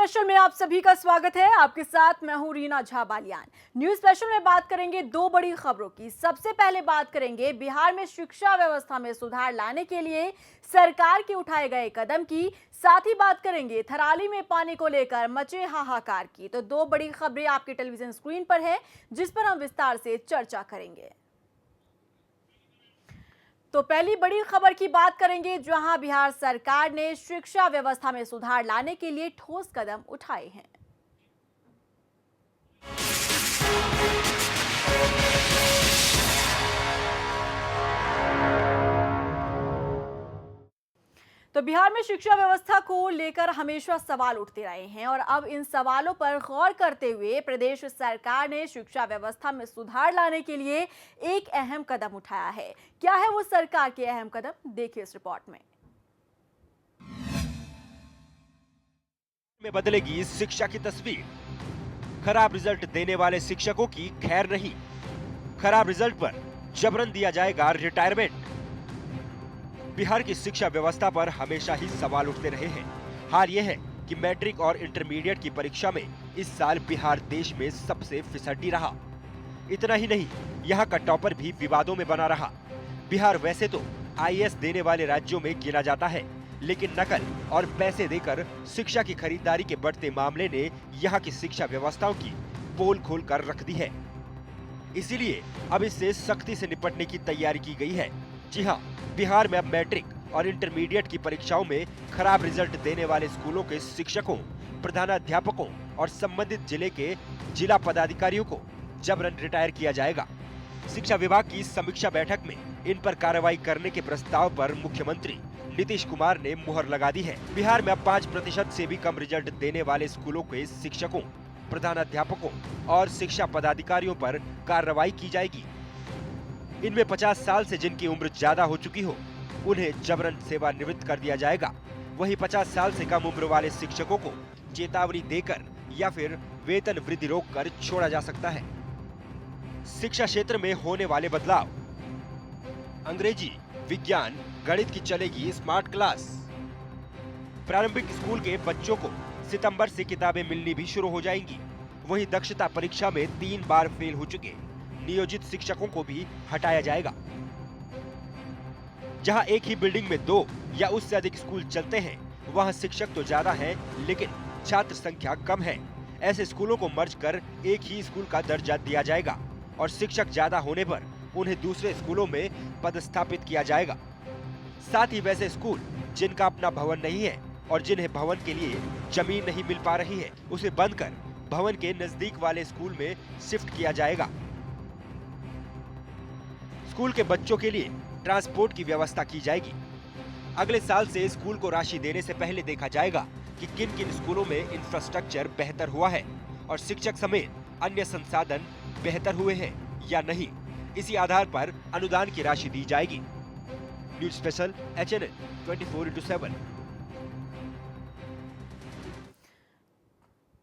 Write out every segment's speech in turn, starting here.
Special में आप सभी का स्वागत है। आपके साथ मैं हूं रीना झा बालियान। न्यूज स्पेशल में बात करेंगे दो बड़ी खबरों की। सबसे पहले बात करेंगे बिहार में शिक्षा व्यवस्था में सुधार लाने के लिए सरकार के उठाए गए कदम की। साथ ही बात करेंगे थराली में पानी को लेकर मचे हाहाकार की। तो दो बड़ी खबरें आपके टेलीविजन स्क्रीन पर है, जिस पर हम विस्तार से चर्चा करेंगे। तो पहली बड़ी खबर की बात करेंगे, जहां बिहार सरकार ने शिक्षा व्यवस्था में सुधार लाने के लिए ठोस कदम उठाए हैं। तो बिहार में शिक्षा व्यवस्था को लेकर हमेशा सवाल उठते रहे हैं और अब इन सवालों पर गौर करते हुए प्रदेश सरकार ने शिक्षा व्यवस्था में सुधार लाने के लिए एक अहम कदम उठाया है। क्या है वो सरकार के अहम कदम, देखिए इस रिपोर्ट में। बदलेगी शिक्षा की तस्वीर। खराब रिजल्ट देने वाले शिक्षकों की खैर नहीं। खराब रिजल्ट पर जबरन दिया जाएगा रिटायरमेंट। बिहार की शिक्षा व्यवस्था पर हमेशा ही सवाल उठते रहे हैं। हाल यह है कि मैट्रिक और इंटरमीडिएट की परीक्षा में इस साल बिहार देश में सबसे फिसड्डी रहा। इतना ही नहीं, यहाँ का टॉपर भी विवादों में बना रहा। बिहार वैसे तो आईएएस देने वाले राज्यों में गिना जाता है, लेकिन नकल और पैसे देकर शिक्षा की खरीदारी के बढ़ते मामले ने यहाँ की शिक्षा व्यवस्थाओं की पोल खोल कर रख दी है। इसीलिए अब इससे सख्ती से निपटने की तैयारी की गई है। जी हाँ, बिहार में अब मैट्रिक और इंटरमीडिएट की परीक्षाओं में खराब रिजल्ट देने वाले स्कूलों के शिक्षकों, प्रधानाध्यापकों और संबंधित जिले के जिला पदाधिकारियों को जबरन रिटायर किया जाएगा। शिक्षा विभाग की समीक्षा बैठक में इन पर कार्रवाई करने के प्रस्ताव पर मुख्यमंत्री नीतीश कुमार ने मुहर लगा दी है। बिहार में अब 5% से भी कम रिजल्ट देने वाले स्कूलों के शिक्षकों, प्रधानाध्यापकों और शिक्षा पदाधिकारियों पर कार्रवाई की जाएगी। इनमें 50 साल से जिनकी उम्र ज्यादा हो चुकी हो, उन्हें जबरन सेवानिवृत्त कर दिया जाएगा। वहीं 50 साल से कम उम्र वाले शिक्षकों को चेतावनी देकर या फिर वेतन वृद्धि रोककर छोड़ा जा सकता है। शिक्षा क्षेत्र में होने वाले बदलाव। अंग्रेजी, विज्ञान, गणित की चलेगी स्मार्ट क्लास। प्रारंभिक स्कूल के बच्चों को सितंबर से किताबें मिलनी भी शुरू हो जाएंगी। वहीं दक्षता परीक्षा में 3 बार फेल हो चुके नियोजित शिक्षकों को भी हटाया जाएगा। जहां एक ही बिल्डिंग में 2 या उससे अधिक स्कूल चलते हैं, वहां शिक्षक तो ज्यादा हैं, लेकिन छात्र संख्या कम है। ऐसे स्कूलों को मर्ज कर एक ही स्कूल का दर्जा दिया जाएगा और शिक्षक ज्यादा होने पर उन्हें दूसरे स्कूलों में पदस्थापित किया जाएगा। साथ ही वैसे स्कूल जिनका अपना भवन नहीं है और जिन्हें भवन के लिए जमीन नहीं मिल पा रही है, उसे बंद कर भवन के नजदीक वाले स्कूल में शिफ्ट किया जाएगा। स्कूल के बच्चों के लिए ट्रांसपोर्ट की व्यवस्था की जाएगी। अगले साल से स्कूल को राशि देने से पहले देखा जाएगा कि किन किन स्कूलों में इंफ्रास्ट्रक्चर बेहतर हुआ है और शिक्षक समेत अन्य संसाधन बेहतर हुए हैं या नहीं। इसी आधार पर अनुदान की राशि दी जाएगी। News special HNN 24/7।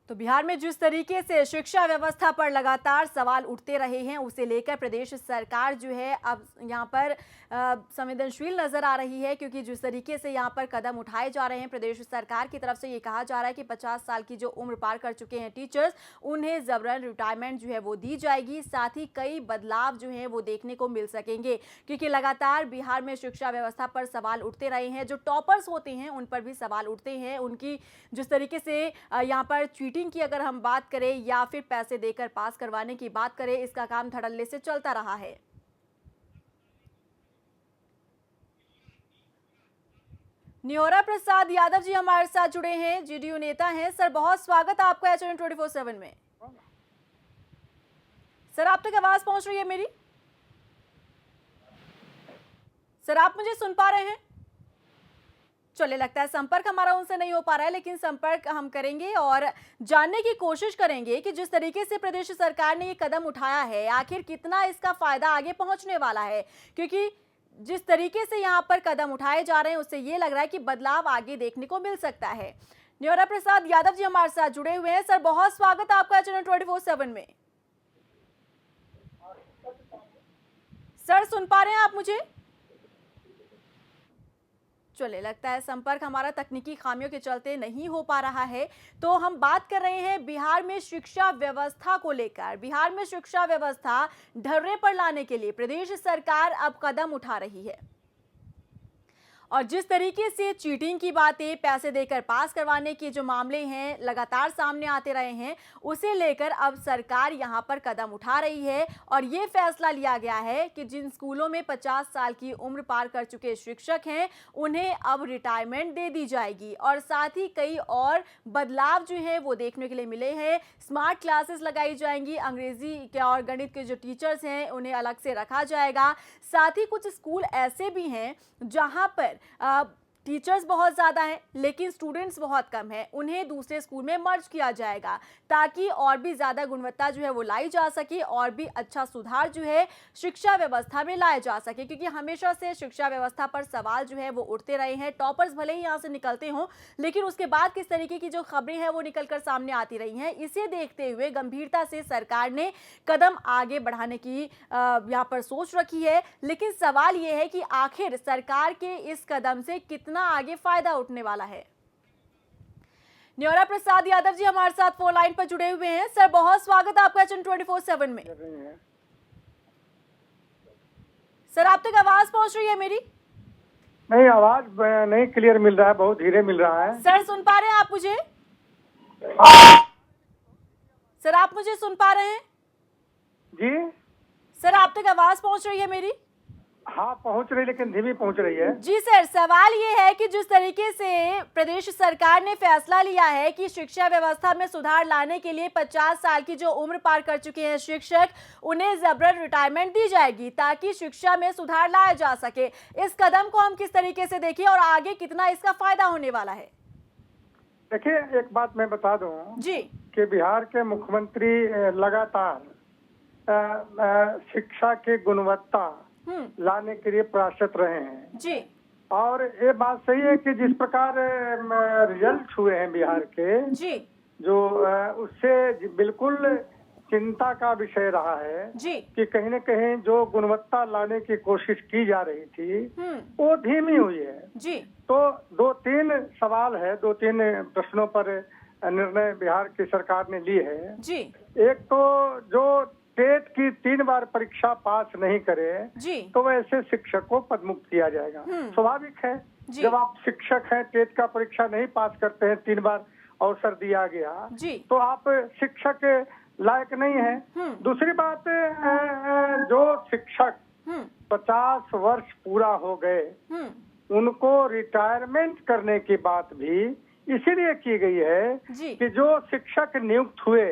तो बिहार में जिस तरीके से शिक्षा व्यवस्था पर लगातार सवाल उठते रहे हैं, उसे लेकर प्रदेश सरकार जो है अब यहाँ पर संवेदनशील नजर आ रही है, क्योंकि जिस तरीके से यहाँ पर कदम उठाए जा रहे हैं प्रदेश सरकार की तरफ से, ये कहा जा रहा है कि 50 साल की जो उम्र पार कर चुके हैं टीचर्स, उन्हें जबरन रिटायरमेंट जो है वो दी जाएगी। साथ ही कई बदलाव जो हैं वो देखने को मिल सकेंगे, क्योंकि लगातार बिहार में शिक्षा व्यवस्था पर सवाल उठते रहे हैं। जो टॉपर्स होते हैं उन पर भी सवाल उठते हैं। उनकी जिस तरीके से यहाँ पर चीटिंग की अगर हम बात करें या फिर पैसे देकर पास करवाने की बात करें, इसका काम धड़ल्ले से चलता रहा है। न्योरा प्रसाद यादव जी हमारे साथ जुड़े हैं, जेडीयू नेता हैं। सर, बहुत स्वागत है आपका HNN 24/7 में। सर, आप तक आवाज पहुंच रही है मेरी? सर, आप मुझे सुन पा रहे हैं? चलिए, लगता है संपर्क हमारा उनसे नहीं हो पा रहा है, लेकिन संपर्क हम करेंगे और जानने की कोशिश करेंगे कि जिस तरीके से प्रदेश सरकार ने ये कदम उठाया है, आखिर कितना इसका फायदा आगे पहुंचने वाला है। क्योंकि जिस तरीके से यहाँ पर कदम उठाए जा रहे हैं, उससे ये लग रहा है कि बदलाव आगे देखने को मिल सकता है। न्योरा प्रसाद यादव जी हमारे साथ जुड़े हुए हैं। सर, बहुत स्वागत है आपका HNN 24/7 में। सर, सुन पा रहे हैं आप मुझे? चले, लगता है संपर्क हमारा तकनीकी खामियों के चलते नहीं हो पा रहा है। तो हम बात कर रहे हैं बिहार में शिक्षा व्यवस्था को लेकर। बिहार में शिक्षा व्यवस्था ढर्रे पर लाने के लिए प्रदेश सरकार अब कदम उठा रही है और जिस तरीके से चीटिंग की बातें, पैसे देकर पास करवाने के जो मामले हैं लगातार सामने आते रहे हैं, उसे लेकर अब सरकार यहां पर कदम उठा रही है और ये फैसला लिया गया है कि जिन स्कूलों में 50 साल की उम्र पार कर चुके शिक्षक हैं उन्हें अब रिटायरमेंट दे दी जाएगी और साथ ही कई और बदलाव जो है वो देखने के लिए मिले हैं। स्मार्ट क्लासेस लगाई जाएंगी, अंग्रेजी के और गणित के जो टीचर्स हैं उन्हें अलग से रखा जाएगा। साथ ही कुछ स्कूल ऐसे भी हैं जहां पर टीचर्स बहुत ज़्यादा हैं लेकिन स्टूडेंट्स बहुत कम हैं, उन्हें दूसरे स्कूल में मर्ज किया जाएगा ताकि और भी ज़्यादा गुणवत्ता जो है वो लाई जा सके और भी अच्छा सुधार जो है शिक्षा व्यवस्था में लाया जा सके। क्योंकि हमेशा से शिक्षा व्यवस्था पर सवाल जो है वो उठते रहे हैं। टॉपर्स भले ही यहाँ से निकलते हों लेकिन उसके बाद किस तरीके की जो खबरें हैं वो निकल कर सामने आती रही हैं। इसे देखते हुए गंभीरता से सरकार ने कदम आगे बढ़ाने की यहाँ पर सोच रखी है। लेकिन सवाल ये है कि आखिर सरकार के इस कदम से कितना आगे फायदा उठने वाला है। न्योरा प्रसाद यादव जी हमारे साथ फोन लाइन पर जुड़े हुए हैं। सर, बहुत स्वागत है आपका चैनल 24/7 में। सर, आप तक आवाज पहुंच रही है मेरी? नहीं, आवाज नहीं क्लियर मिल रहा है, बहुत धीरे मिल रहा है। सर, सुन पा रहे हैं आप मुझे? सर, आप मुझे सुन पा रहे हैं? जी सर, आप तक आवाज पहुंच रही है मेरी? हाँ, पहुंच रही, लेकिन धीमी पहुंच रही है। जी सर, सवाल ये है कि जिस तरीके से प्रदेश सरकार ने फैसला लिया है कि शिक्षा व्यवस्था में सुधार लाने के लिए 50 साल की जो उम्र पार कर चुके हैं शिक्षक, उन्हें जबरन रिटायरमेंट दी जाएगी ताकि शिक्षा में सुधार लाया जा सके। इस कदम को हम किस तरीके से देखें और आगे कितना इसका फायदा होने वाला है? देखिए, एक बात मैं बता दूं जी कि बिहार के मुख्यमंत्री लगातार शिक्षा की गुणवत्ता लाने के लिए प्रयासरत रहे हैं जी। और ये बात सही है कि जिस प्रकार रिजल्ट हुए हैं बिहार के जी जो उससे बिल्कुल चिंता का विषय रहा है जी कि कहीं न कहीं जो गुणवत्ता लाने की कोशिश की जा रही थी वो धीमी हुई है। जी। तो 2-3 सवाल है, 2-3 प्रश्नों पर निर्णय बिहार की सरकार ने ली है। जी। एक तो जो टेट की 3 बार परीक्षा पास नहीं करे जी तो वैसे शिक्षक को पदमुक्त किया जाएगा। स्वाभाविक है, जब आप शिक्षक हैं, टेट का परीक्षा नहीं पास करते हैं, 3 बार अवसर दिया गया जी तो आप शिक्षक लायक नहीं है। दूसरी बात, जो शिक्षक 50 वर्ष पूरा हो गए उनको रिटायरमेंट करने की बात भी इसीलिए की गई है कि जो शिक्षक नियुक्त हुए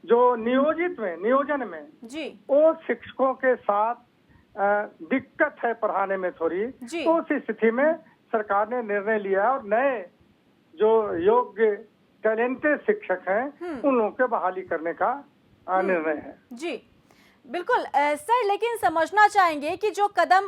जो नियोजन में जी वो शिक्षकों के साथ दिक्कत है पढ़ाने में थोड़ी, तो उस स्थिति में सरकार ने निर्णय लिया और नए जो योग्य टैलेंटेड शिक्षक हैं उन लोगों के बहाली करने का निर्णय है। जी बिल्कुल सर, लेकिन समझना चाहेंगे कि जो कदम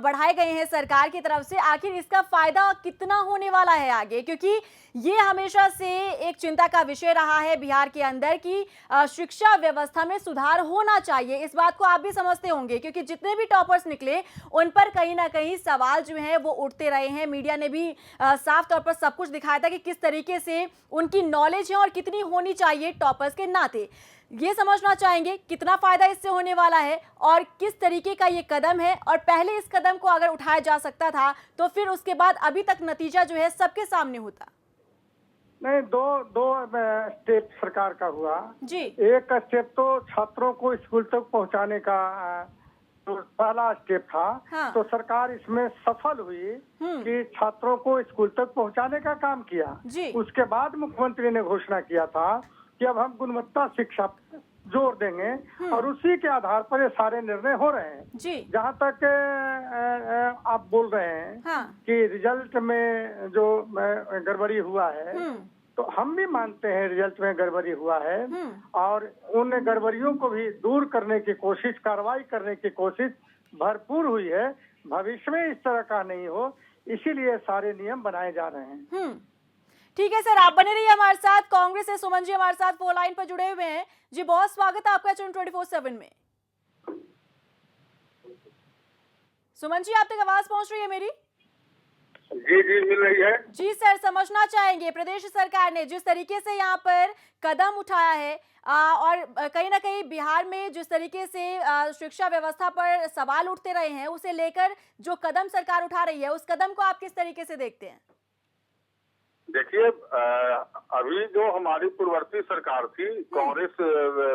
बढ़ाए गए हैं सरकार की तरफ से, आखिर इसका फायदा कितना होने वाला है आगे? क्योंकि ये हमेशा से एक चिंता का विषय रहा है बिहार के अंदर कि शिक्षा व्यवस्था में सुधार होना चाहिए। इस बात को आप भी समझते होंगे क्योंकि जितने भी टॉपर्स निकले उन पर कहीं ना कहीं सवाल जो है वो उठते रहे हैं। मीडिया ने भी साफ तौर पर सब कुछ दिखाया था कि किस तरीके से उनकी नॉलेज है और कितनी होनी चाहिए टॉपर्स के नाते। ये समझना चाहेंगे कितना फायदा इससे होने वाला है और किस तरीके का ये कदम है, और पहले इस कदम को अगर उठाया जा सकता था तो फिर उसके बाद अभी तक नतीजा जो है सबके सामने होता। नहीं, दो स्टेप सरकार का हुआ जी। एक स्टेप तो छात्रों को स्कूल तक पहुंचाने का जो पहला स्टेप था। हाँ। तो सरकार इसमें सफल हुई कि छात्रों को स्कूल तक पहुंचाने का काम किया। जी। उसके बाद मुख्यमंत्री ने घोषणा किया था कि अब हम गुणवत्ता शिक्षा जोर देंगे और उसी के आधार पर ये सारे निर्णय हो रहे हैं। जी। जहाँ तक आप बोल रहे हैं हाँ। कि रिजल्ट में जो गड़बड़ी हुआ है, तो हम भी मानते हैं रिजल्ट में गड़बड़ी हुआ है और उन गड़बड़ियों को भी दूर करने की कोशिश, कार्रवाई करने की कोशिश भरपूर हुई है। भविष्य में इस तरह का नहीं हो, इसीलिए सारे नियम बनाए जा रहे हैं। ठीक है सर, आप बने रहिए हमारे साथ। कांग्रेस से सुमन जी हमारे साथ फोन लाइन पर जुड़े हुए हैं। जी, बहुत स्वागत है आपका चैनल 24/7 में। सुमन जी, आप तक आवाज पहुंच रही है मेरी? जी जी मिल रही है। जी सर, समझना चाहेंगे प्रदेश सरकार ने जिस तरीके से यहाँ पर कदम उठाया है और कहीं ना कहीं बिहार में जिस तरीके से शिक्षा व्यवस्था पर सवाल उठते रहे हैं, उसे लेकर जो कदम सरकार उठा रही है, उस कदम को आप किस तरीके से देखते हैं? देखिए, अभी जो हमारी पूर्ववर्ती सरकार थी कांग्रेस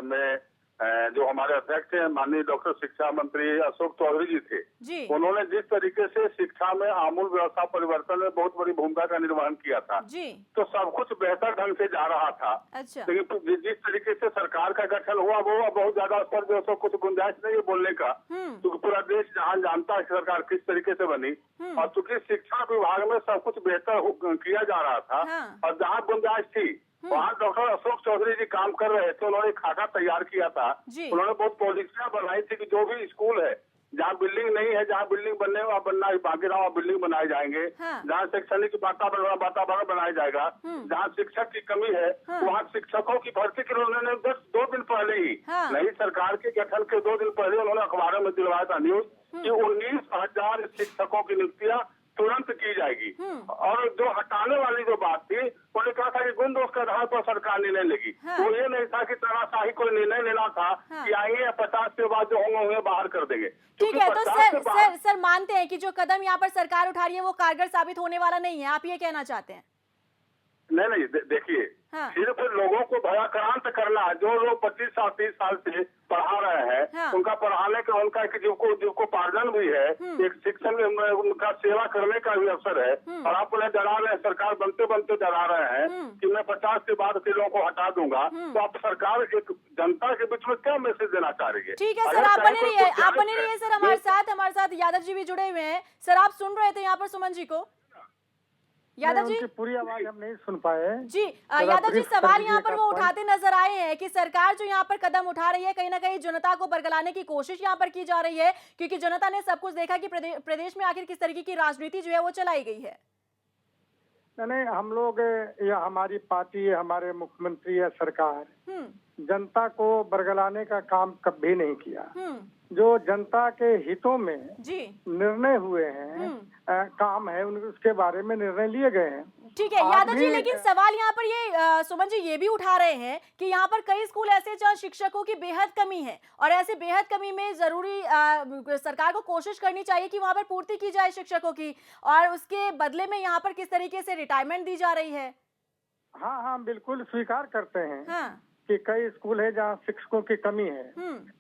में, जो हमारे अध्यक्ष हैं माननीय डॉक्टर शिक्षा मंत्री अशोक चौधरी जी थे, उन्होंने जिस तरीके से शिक्षा में आमूल व्यवस्था परिवर्तन में बहुत बड़ी भूमिका का निर्वहन किया था, तो सब कुछ बेहतर ढंग से जा रहा था। अच्छा। लेकिन जिस तरीके से सरकार का गठन हुआ वो बहुत ज्यादा स्तर जो है कुछ गुंजाइश नहीं है बोलने का, तो पूरा देश जहाँ जानता है सरकार किस तरीके से बनी, और चूंकि शिक्षा विभाग में सब कुछ बेहतर किया जा रहा था, और जहाँ गुंजाइश थी वहाँ डॉक्टर अशोक चौधरी जी काम कर रहे थे। उन्होंने खाका तैयार किया था, उन्होंने बहुत पॉलिसियां बनाई थी कि जो भी स्कूल है जहाँ बिल्डिंग नहीं है, जहाँ बिल्डिंग बनने वहाँ बनना बाकी रहा, वहाँ बिल्डिंग बनाए जाएंगे। जहाँ शैक्षणिक वातावरण बनाया जाएगा। जहाँ शिक्षक की कमी है वहाँ शिक्षकों की भर्ती के लिए उन्होंने बस 2 दिन पहले ही, नई सरकार के गठन के 2 दिन पहले उन्होंने अखबारों में दिलवाया था न्यूज कि 19,000 शिक्षकों की नियुक्तियां तुरंत की जाएगी। और जो हटाने वाली जो बात थी, उन्होंने कहा था कि गुण दोष के आधार पर सरकार निर्णय लेगी। तो ये नहीं था कि तानाशाही कोई निर्णय लेना था कि आएंगे 50 के बाद जो होंगे बाहर कर देंगे। ठीक है, तो सर मानते हैं कि जो कदम यहाँ पर सरकार उठा रही है वो कारगर साबित होने वाला नहीं है, आप ये कहना चाहते हैं? नहीं, देखिए, सिर्फ लोगों को भयाक्रांत करना है। जो लोग 25 साल 30 साल से पढ़ा रहे हैं, उनका पढ़ाने का उनका जिनको पार्जन भी है, एक शिक्षण में उनका सेवा करने का भी अवसर है, और आप उन्हें डरा रहे हैं, सरकार बनते बनते डरा रहे हैं कि मैं 50 के बाद के लोगों को हटा दूंगा। तो आप सरकार एक जनता के बीच में क्या मैसेज देना चाह रही है? ठीक है सर, आप बने रहिए सर हमारे साथ यादव जी भी जुड़े हुए हैं। सर, आप सुन रहे थे यहाँ पर सुमन जी को? यादव जी, पूरी आवाज हम नहीं सुन पाए जी। यादव जी, सवाल यहाँ पर वो उठाते नजर आए हैं कि सरकार जो यहाँ पर कदम उठा रही है, कहीं ना कहीं जनता को बरगलाने की कोशिश यहाँ पर की जा रही है, क्योंकि जनता ने सब कुछ देखा कि प्रदेश में आखिर किस तरीके की राजनीति जो है वो चलाई गई है। नहीं, हम लोग या हमारी पार्टी या हमारे मुख्यमंत्री या सरकार जनता को बरगलाने का काम कभी नहीं किया। जो जनता के हितों में निर्णय हुए हैं, काम है, उसके बारे में निर्णय लिए गए हैं। ठीक है यादव जी, लेकिन सवाल यहाँ पर ये सुमन जी ये भी उठा रहे हैं कि यहाँ पर कई स्कूल ऐसे जहाँ शिक्षकों की बेहद कमी है, और ऐसे बेहद कमी में जरूरी सरकार को कोशिश करनी चाहिए कि वहाँ पर पूर्ति की जाए शिक्षकों की, और उसके बदले में यहाँ पर किस तरीके से रिटायरमेंट दी जा रही है। हाँ, बिल्कुल स्वीकार करते हैं कि कई स्कूल है जहाँ शिक्षकों की कमी है,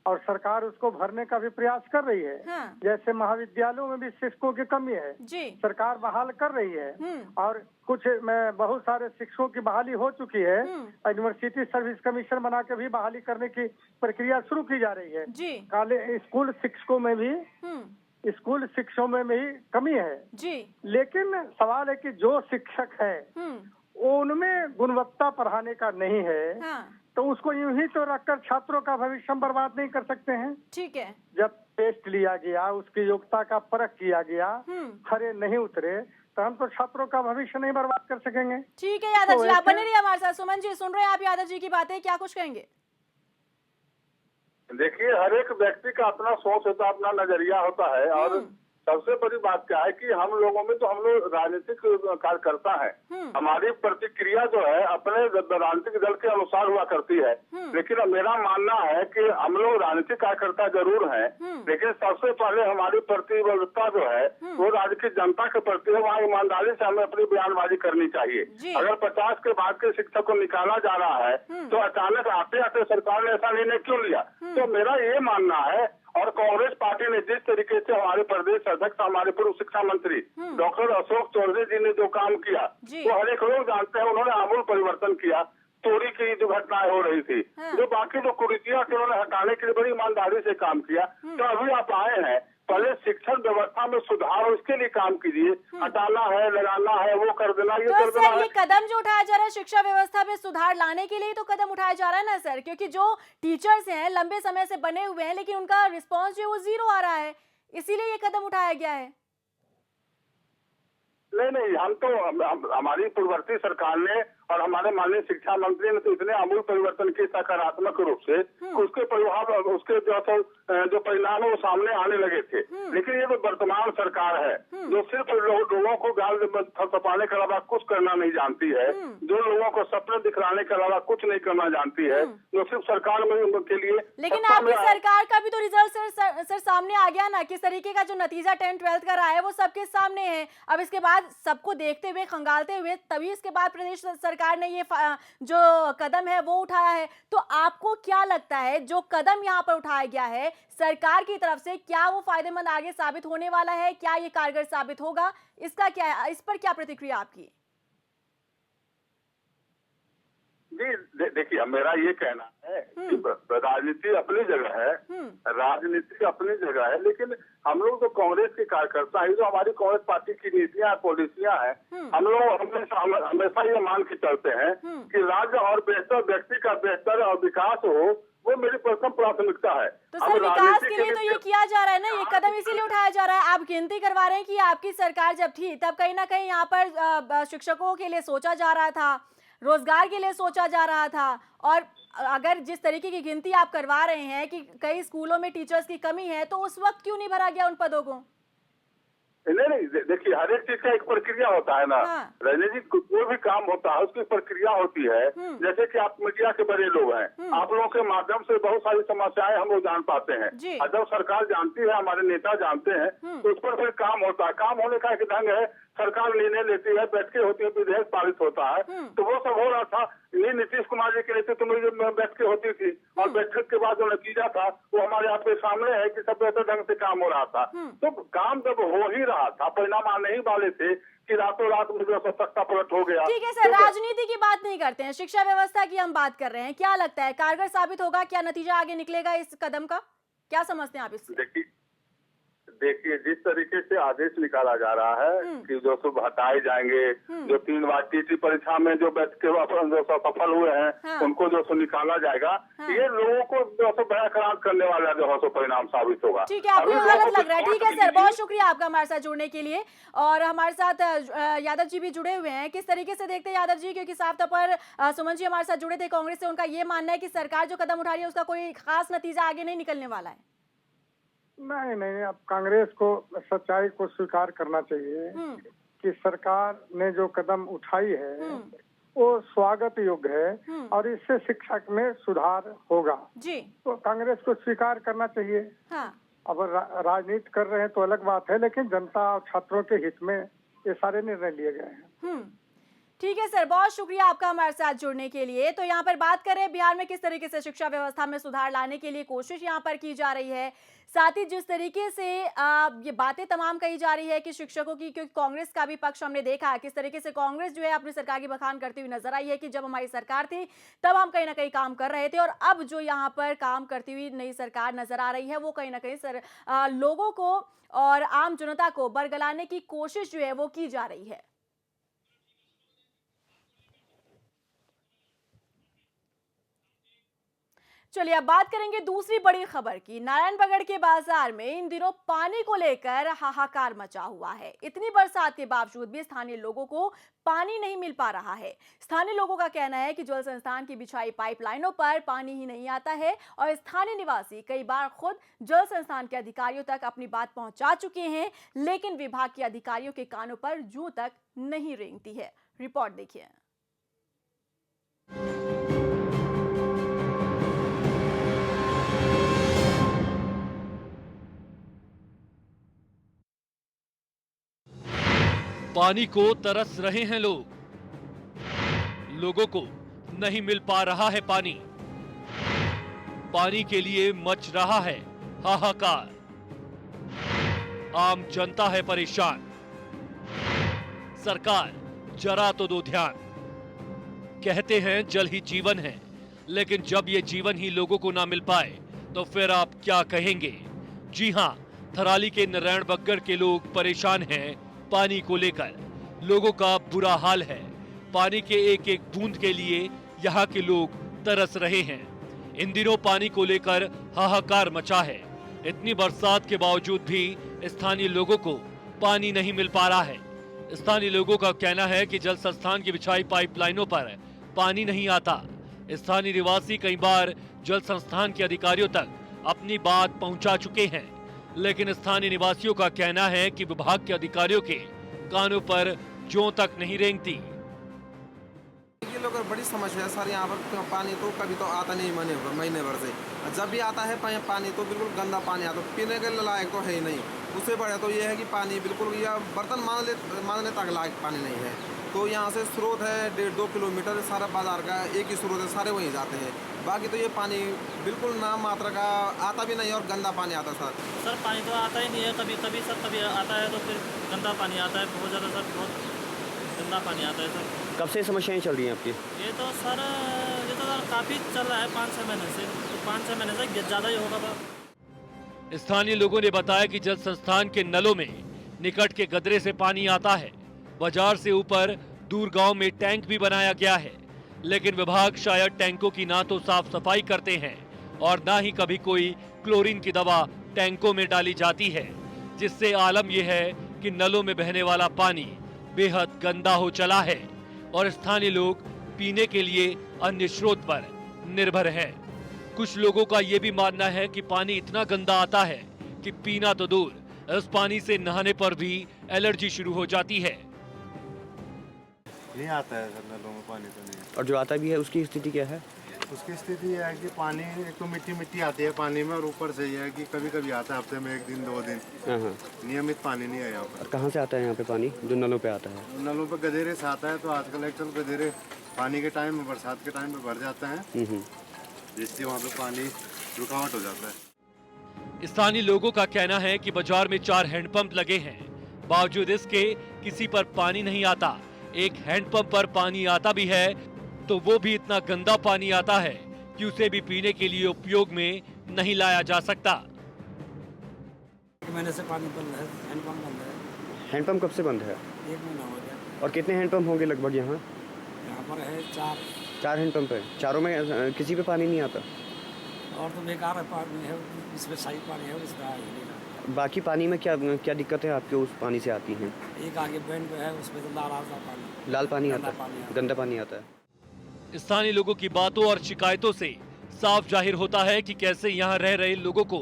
और सरकार उसको भरने का भी प्रयास कर रही है। जैसे महाविद्यालयों में भी शिक्षकों की कमी है, सरकार बहाल कर रही है, और कुछ बहुत सारे शिक्षकों की बहाली हो चुकी है। यूनिवर्सिटी सर्विस कमीशन बना के भी बहाली करने की प्रक्रिया शुरू की जा रही है। स्कूल शिक्षकों में भी कमी है। लेकिन सवाल है कि जो शिक्षक है उनमें गुणवत्ता पढ़ाने का नहीं है, तो उसको यूं ही तो रखकर छात्रों का भविष्य बर्बाद नहीं कर सकते हैं। ठीक है, जब टेस्ट लिया गया, उसकी योग्यता का परख किया गया, खरे नहीं उतरे, तो हम तो छात्रों का भविष्य नहीं बर्बाद कर सकेंगे। ठीक है यादव जी, आप बने रहिए हमारे साथ। सुमन जी, सुन रहे हैं आप यादव जी की बातें, क्या कुछ कहेंगे? देखिए, हर एक व्यक्ति का अपना सोच होता है, अपना नजरिया होता है, और सबसे बड़ी बात क्या है कि हम लोगों में तो हम लोग राजनीतिक कार्यकर्ता है, हमारी प्रतिक्रिया जो है अपने राजनीतिक दल के अनुसार हुआ करती है। लेकिन मेरा मानना है कि हम लोग राजनीतिक कार्यकर्ता जरूर हैं, लेकिन सबसे पहले हमारी प्रतिबद्धता जो है वो राज्य की जनता के प्रति है। वहाँ ईमानदारी से हमें अपनी बयानबाजी करनी चाहिए। अगर 50 के बाद के शिक्षक को निकाला जा रहा है तो अचानक आते आते सरकार ने ऐसा निर्णय क्यों लिया? तो मेरा ये मानना है, और कांग्रेस पार्टी ने जिस तरीके से हमारे प्रदेश अध्यक्ष हमारे पूर्व शिक्षा मंत्री डॉक्टर अशोक चौधरी जी ने जो काम किया वो हर एक लोग जानते हैं। उन्होंने आमूल परिवर्तन किया। चोरी की जो घटनाएं हो रही थी, जो बाकी जो कुरीतियां थी, उन्होंने हटाने के लिए बड़ी ईमानदारी से काम किया। तो अभी आप आए हैं, पहले शिक्षण व्यवस्था में सुधार, उसके लिए काम कीजिए। हटाना है, लगाना है, वो कर देना, ये कर देना है। ये कदम जो उठाया जा रहा है शिक्षा व्यवस्था में सुधार लाने के लिए तो कदम उठाया जा रहा है ना सर, क्योंकि जो टीचर्स हैं लंबे समय से बने हुए हैं, लेकिन उनका रिस्पॉन्स जो है वो 0 आ रहा है, इसीलिए ये कदम उठाया गया है। नहीं, हम तो हमारी पूर्ववर्ती सरकार ने और हमारे माननीय शिक्षा मंत्री ने तो इतने आमूल परिवर्तन किए सकारात्मक रूप से, उसके प्रभाव, उसके जो परिणाम है वो सामने आने लगे थे। लेकिन ये जो वर्तमान सरकार है, जो सिर्फ लोगों को गाल थपथपाने के अलावा कुछ करना नहीं जानती है, जो लोगों को सपने दिखलाने के अलावा कुछ नहीं करना जानती है, जो सिर्फ सरकार में के लिए। लेकिन आपकी सरकार का भी तो रिजल्ट सर सामने आ गया ना, किस तरीके का जो नतीजा 10th-12th का रहा है वो सबके सामने है। अब इसके बाद सबको देखते हुए, खंगालते हुए, तभी इसके बाद प्रदेश सरकार ने ये जो कदम है वो उठाया है। तो आपको क्या लगता है जो कदम यहाँ पर उठाया गया है सरकार की तरफ से, क्या वो फायदेमंद आगे साबित होने वाला है? क्या ये कारगर साबित होगा? इसका क्या, इस पर क्या प्रतिक्रिया आपकी? जी देखिए, मेरा ये कहना है कि राजनीति अपनी जगह है, राजनीति अपनी जगह है, लेकिन हम लोग तो कांग्रेस के कार्यकर्ता है, जो हमारी कांग्रेस पार्टी की नीतियां पॉलिसियां हैं, हम लोग हमेशा ये मान के चलते हैं कि राज्य और बेहतर व्यक्ति का बेहतर और विकास हो, वो मेरी प्रथम प्राथमिकता है। तो सर विकास के लिए तो ये किया जा रहा है ना, ये कदम इसीलिए उठाया जा रहा है। आप गिनती करवा रहे हैं कि आपकी सरकार जब थी तब कहीं ना कहीं यहाँ पर शिक्षकों के लिए सोचा जा रहा था, रोजगार के लिए सोचा जा रहा था, और अगर जिस तरीके की गिनती आप करवा रहे हैं कि कई स्कूलों में टीचर्स की कमी है, तो उस वक्त क्यों नहीं भरा गया उन पदों को? नहीं, देखिए, हर एक चीज का एक प्रक्रिया होता है ना। राजनीति कोई भी काम होता है उसकी प्रक्रिया होती है। जैसे कि आप मीडिया के बड़े लोग हैं, आप लोगों के माध्यम से बहुत सारी समस्याएं हम लोग जान पाते हैं, और जब सरकार जानती है, हमारे नेता जानते हैं, तो उस पर फिर काम होता है। काम होने का एक ढंग है, सरकार निर्णय लेती है, बैठकें होती है, विधेयक पारित होता है। तो वो सब हो रहा था। ये नीतीश कुमार जी के नेतृत्व में जो बैठकें होती थी, और बैठक के बाद जो नतीजा था वो हमारे आपके सामने है कि सब बेहतर ढंग से काम हो रहा था। तो काम जब हो ही रहा था, परिणाम आने ही वाले थे कि रातों रात में जो सत्ता पलट हो गया। ठीक है सर, राजनीति की बात नहीं करते हैं, शिक्षा व्यवस्था की हम बात कर रहे हैं। क्या लगता है कारगर साबित होगा? क्या नतीजा आगे निकलेगा इस कदम का? क्या समझते हैं आप इससे? देखिए, जिस तरीके से आदेश निकाला जा रहा है कि जो सब हटाए जाएंगे, जो 3 बार टीटी परीक्षा में जो बैठ के जो सफल हुए हैं, उनको जो सो निकाला जाएगा, ये लोगों को जो सो बयाकरार करने वाला जो है सो परिणाम साबित होगा। ठीक है, आपको गलत लग रहा है। ठीक है सर, बहुत शुक्रिया आपका हमारे साथ जुड़ने के लिए। और हमारे साथ यादव जी भी जुड़े हुए हैं। किस तरीके से देखते हैं यादव जी, क्योंकि साफ तौर पर सुमन जी हमारे साथ जुड़े थे कांग्रेस से, उनका ये मानना है कि सरकार जो कदम उठा रही है उसका कोई खास नतीजा आगे नहीं निकलने वाला है। नहीं, अब कांग्रेस को सच्चाई को स्वीकार करना चाहिए कि सरकार ने जो कदम उठाई है वो स्वागत योग्य है, और इससे शिक्षा में सुधार होगा जी। तो कांग्रेस को स्वीकार करना चाहिए। अब राजनीति कर रहे हैं तो अलग बात है, लेकिन जनता और छात्रों के हित में ये सारे निर्णय लिए गए हैं। ठीक है सर, बहुत शुक्रिया आपका हमारे साथ जुड़ने के लिए। तो यहाँ पर बात करें बिहार में किस तरीके से शिक्षा व्यवस्था में सुधार लाने के लिए कोशिश यहाँ पर की जा रही है, साथ ही जिस तरीके से ये बातें तमाम कही जा रही है कि शिक्षकों की, क्योंकि कांग्रेस का भी पक्ष हमने देखा किस तरीके से कांग्रेस जो है अपनी सरकार की बखान करती हुई नजर आई है कि जब हमारी सरकार थी तब हम कहीं ना कहीं काम कर रहे थे, और अब जो यहाँ पर काम करती हुई नई सरकार नजर आ रही है वो कहीं ना कहीं लोगों को और आम जनता को बरगलाने की कोशिश जो है वो की जा रही है। चलिए अब बात करेंगे दूसरी बड़ी खबर की। नारायणबगड़ के बाजार में इन दिनों पानी को लेकर हाहाकार मचा हुआ है। इतनी बरसात के बावजूद भी स्थानीय लोगों को पानी नहीं मिल पा रहा है। स्थानीय लोगों का कहना है कि जल संस्थान की बिछाई पाइपलाइनों पर पानी ही नहीं आता है, और स्थानीय निवासी कई बार खुद जल संस्थान के अधिकारियों तक अपनी बात पहुंचा चुके हैं, लेकिन विभाग के अधिकारियों के कानों पर जूं तक नहीं रेंगती है। रिपोर्ट देखिए। पानी को तरस रहे हैं लोगों को नहीं मिल पा रहा है पानी। पानी के लिए मच रहा है हाहाकार। आम जनता है परेशान। सरकार जरा तो दो ध्यान। कहते हैं जल ही जीवन है, लेकिन जब ये जीवन ही लोगों को ना मिल पाए तो फिर आप क्या कहेंगे? जी हां, थराली के नारायणबगड़ के लोग परेशान हैं पानी को लेकर। लोगों का बुरा हाल है। पानी के एक एक बूंद के लिए यहाँ के लोग तरस रहे हैं। इन दिनों पानी को लेकर हाहाकार मचा है। इतनी बरसात के बावजूद भी स्थानीय लोगों को पानी नहीं मिल पा रहा है। स्थानीय लोगों का कहना है कि जल संस्थान की बिछाई पाइपलाइनों पर पानी नहीं आता। स्थानीय निवासी कई बार जल संस्थान के अधिकारियों तक अपनी बात पहुंचा चुके हैं, लेकिन स्थानीय निवासियों का कहना है कि विभाग के अधिकारियों के कानों पर ज्यों तक नहीं रेंगती। ये लोग बड़ी समस्या है सर, यहाँ पर पानी तो कभी तो आता नहीं महीने भर से, जब भी आता है पानी तो बिल्कुल गंदा पानी आता, पीने के लायक तो है ही नहीं। उससे बड़ा तो ये है कि पानी बिल्कुल या बर्तन मांगने तक लायक पानी नहीं है। तो यहाँ से स्रोत है 1.5-2 किलोमीटर, सारा बाजार का एक ही स्रोत है, सारे वहीं जाते हैं। बाकी तो ये पानी बिल्कुल नाम मात्र का आता भी नहीं और गंदा पानी आता सर। पानी तो आता ही नहीं है, कभी आता है तो फिर गंदा पानी आता है, बहुत ज़्यादा सर, बहुत गंदा पानी आता है सर। कब से समस्याएं चल रही हैं आपकी? ये तो सर काफ़ी चल रहा है, 5-6 महीने से, तो 5-6 महीने से ज़्यादा ही होगा। स्थानीय लोगों ने बताया कि जल संस्थान के नलों में निकट के गदरे से पानी आता है। बाजार से ऊपर दूर गांव में टैंक भी बनाया गया है, लेकिन विभाग शायद टैंकों की ना तो साफ सफाई करते हैं और ना ही कभी कोई क्लोरीन की दवा टैंकों में डाली जाती है, जिससे आलम यह है कि नलों में बहने वाला पानी बेहद गंदा हो चला है और स्थानीय लोग पीने के लिए अन्य स्रोत पर निर्भर हैं। कुछ लोगों का ये भी मानना है कि पानी इतना गंदा आता है कि पीना तो दूर, इस पानी से नहाने पर भी एलर्जी शुरू हो जाती है। नहीं आता है सर, नलों में पानी तो नहीं। और जो आता भी है उसकी स्थिति क्या है? उसकी स्थिति यह है कि पानी एक तो मिट्टी आती है पानी में, और ऊपर से यह है कि कभी कभी आता है हफ्ते में 1 दिन 2 दिन, नियमित पानी नहीं है यहाँ पर। कहाँ से आता है यहाँ पे पानी जो नलों पे आता है? नलों पे गधेरे से आता है, तो आजकल एक्चुअल गधेरे पानी के टाइम में, बरसात के टाइम में भर जाते हैं, जिससे वहाँ पे पानी रुकावट हो जाता है। स्थानीय लोगों का कहना है कि बाजार में 4 हैंडपंप लगे हैं, बावजूद इसके किसी पर पानी नहीं आता। एक हैंडपंप पर पानी आता भी है तो वो भी इतना गंदा पानी आता है कि उसे भी पीने के लिए उपयोग में नहीं लाया जा सकता। 1 महीने से पानी बंद है, हैंडपंप बंद है। हैंडपंप कब से बंद है? 1 महीना हो गया। और कितने हैंडपंप होंगे लगभग यहाँ? यहाँ पर है 4 हैंडपंप है, चारों में किसी पे पानी नहीं आता? और तो बेकार है पानी है, इसमें सही पानी है, इसमें आ ही नहीं रहा। बाकी पानी में क्या दिक्कत है आपके उस पानी से आती हैं? एक आगे बैंड पे है, उसमें तो लाल पानी आता है, गंदा पानी आता है। स्थानीय लोगों की बातों और शिकायतों से साफ जाहिर होता है कि कैसे यहाँ रह रहे लोगों को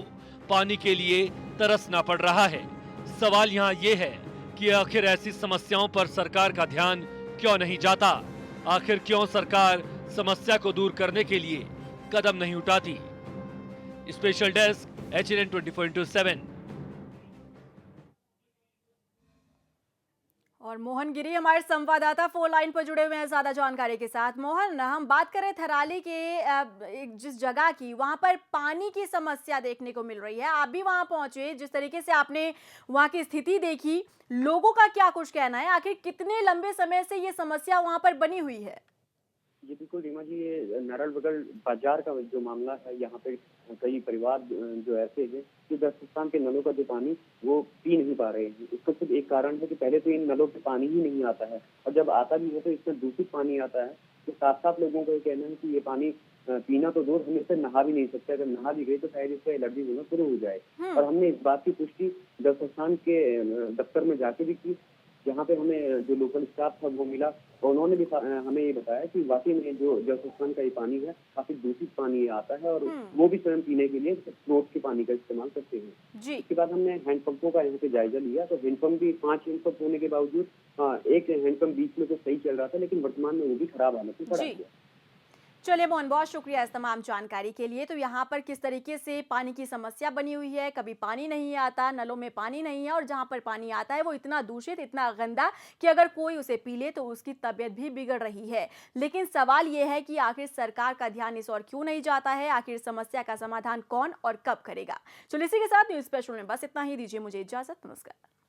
पानी के लिए तरसना पड़ रहा है। सवाल यहाँ ये है कि आखिर ऐसी समस्याओं पर सरकार का ध्यान क्यों नहीं जाता? आखिर क्यों सरकार समस्या को दूर करने के लिए कदम नहीं उठाती? Special desk HNN 24/7। और मोहन गिरी हमारे संवाददाता फोन लाइन पर जुड़े हुए हैं ज्यादा जानकारी के साथ। मोहन, हम बात करें थराली के जिस जगह की, वहां पर पानी की समस्या देखने को मिल रही है। आप भी वहां पहुंचे, जिस तरीके से आपने वहां की स्थिति देखी, लोगों का क्या कुछ कहना है? आखिर कितने लंबे समय से ये समस्या वहां पर बनी हुई है? जी बिल्कुल रीमा जी, ये नारायण बगल बाजार का जो मामला है, यहाँ पे कई परिवार जो ऐसे हैं कि राजस्थान के नलों का जो पानी वो पी नहीं पा रहे हैं। इसका सिर्फ एक कारण है कि पहले तो इन नलों पे पानी ही नहीं आता है, और जब आता भी है तो इसमें दूषित पानी आता है। तो साफ लोगों का ये कहना है कि ये पानी पीना तो दूर, हम इससे नहा भी नहीं सकते। अगर नहा भी गए तो शायद इससे एलर्जी होना शुरू हो जाए। और हमने इस बात की पुष्टि जल संस्थान के दफ्तर में जाके भी की, जहाँ पे हमें जो लोकल स्टाफ था वो मिला, और उन्होंने भी हमें ये बताया कि वाकई में जो जल संस्थान का ये पानी है काफी दूषित पानी आता है, और वो भी स्वयं पीने के लिए स्रोत के पानी का इस्तेमाल करते हैं। जी। इसके बाद हमने हैंडपंपों का यहाँ पे जायजा लिया, तो हैंडपंप भी 5 हैंडपंप होने के बावजूद एक हैंडपंप बीच में तो सही चल रहा था, लेकिन वर्तमान में वो भी खराब हालत में पड़ा गया। चलिए मोहन, बहुत शुक्रिया इस तमाम जानकारी के लिए। तो यहाँ पर किस तरीके से पानी की समस्या बनी हुई है, कभी पानी नहीं आता, नलों में पानी नहीं है, और जहाँ पर पानी आता है वो इतना दूषित, इतना गंदा कि अगर कोई उसे पी ले तो उसकी तबीयत भी बिगड़ रही है। लेकिन सवाल ये है कि आखिर सरकार का ध्यान इस ओर क्यों नहीं जाता है? आखिर समस्या का समाधान कौन और कब करेगा? चलिए इसी के साथ न्यूज़ स्पेशल में बस इतना ही। दीजिए मुझे इजाजत, नमस्कार।